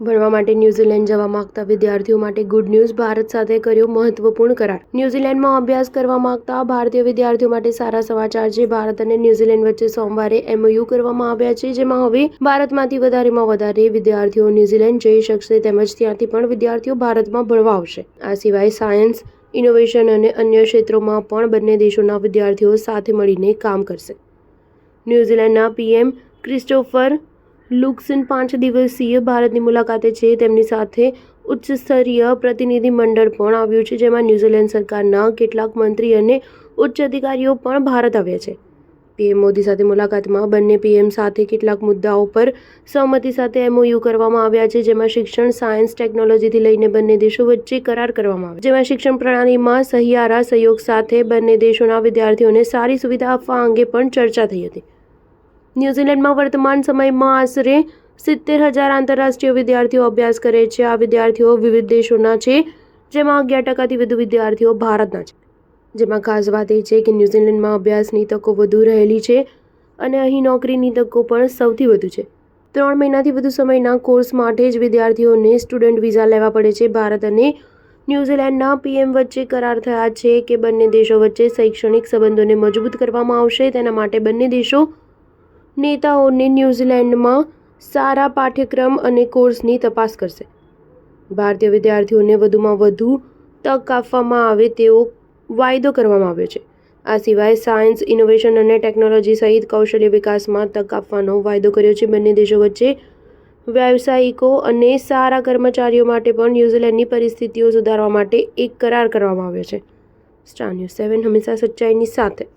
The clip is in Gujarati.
ભણવા માટે ન્યૂઝીલેન્ડ જવા માંગતા વિદ્યાર્થીઓ માટે ગુડ ન્યૂઝ. ભારત સાથે કર્યો મહત્વપૂર્ણ કરાર. ન્યૂઝીલેન્ડમાં અભ્યાસ કરવા માંગતા ભારતીય વિદ્યાર્થીઓ માટે સારા સમાચાર છે. ભારત અને ન્યૂઝીલેન્ડ વચ્ચે સોમવારે MOU કરવામાં આવ્યા છે, જેમાં હવે ભારતમાંથી વધારેમાં વધારે વિદ્યાર્થીઓ ન્યૂઝીલેન્ડ જઈ શકશે, તેમજ ત્યાંથી પણ વિદ્યાર્થીઓ ભારતમાં ભણવા આવશે. આ સિવાય સાયન્સ, ઇનોવેશન અને અન્ય ક્ષેત્રોમાં પણ બંને દેશોના વિદ્યાર્થીઓ સાથે મળીને કામ કરશે. ન્યૂઝીલેન્ડના PM ક્રિસ્ટોફર લુક્સન 5 દિવસીય ભારતની મુલાકાતે છે. તેમની સાથે ઉચ્ચ સ્તરીય પ્રતિનિધિ મંડળ પણ આવ્યું છે, જેમાં ન્યૂઝીલેન્ડ સરકારના કેટલાક મંત્રી અને ઉચ્ચ અધિકારીઓ પણ ભારત આવ્યા છે. PM મોદી સાથે મુલાકાતમાં બંને PM સાથે કેટલાક મુદ્દાઓ પર સહમતિ સાથે MOU કરવામાં આવ્યા છે, જેમાં શિક્ષણ, સાયન્સ, ટેકનોલોજીથી લઈને બંને દેશો વચ્ચે કરાર કરવામાં આવ્યા, જેમાં શિક્ષણ પ્રણાલીમાં સહિયારા સહયોગ સાથે બંને દેશોના વિદ્યાર્થીઓને સારી સુવિધા આપવા અંગે પણ ચર્ચા થઈ હતી. ન્યૂઝીલેન્ડમાં વર્તમાન સમયમાં આશરે 70,000 આંતરરાષ્ટ્રીય વિદ્યાર્થીઓ અભ્યાસ કરે છે. આ વિદ્યાર્થીઓ વિવિધ દેશોના છે, જેમાં 11% થી વધુ વિદ્યાર્થીઓ ભારતના છે. જેમાં ખાસ વાત એ છે કે ન્યૂઝીલેન્ડમાં અભ્યાસની તકો વધુ રહેલી છે અને અહીં નોકરીની તકો પણ સૌથી વધુ છે. 3 મહિનાથી વધુ સમયના કોર્સ માટે જ વિદ્યાર્થીઓને સ્ટુડન્ટ વિઝા લેવા પડે છે. ભારત અને ન્યૂઝીલેન્ડના PM વચ્ચે કરાર થયા છે કે બંને દેશો વચ્ચે શૈક્ષણિક સંબંધોને મજબૂત કરવામાં આવશે. તેના માટે બંને દેશો નેતાઓને ન્યૂઝીલેન્ડમાં સારા પાઠ્યક્રમ અને કોર્સની તપાસ કરશે. ભારતીય વિદ્યાર્થીઓને વધુમાં વધુ તક આપવામાં આવે તેવો વાયદો કરવામાં આવ્યો છે. આ સિવાય સાયન્સ, ઇનોવેશન અને ટેકનોલોજી સહિત કૌશલ્ય વિકાસમાં તક આપવાનો વાયદો કર્યો છે. બંને દેશો વચ્ચે વ્યાવસાયિકો અને સારા કર્મચારીઓ માટે પણ ન્યૂઝીલેન્ડની પરિસ્થિતિઓ સુધારવા માટે એક કરાર કરવામાં આવ્યો છે. સ્ટાર ન્યૂઝ 7 હંમેશા સચ્ચાઈની સાથે.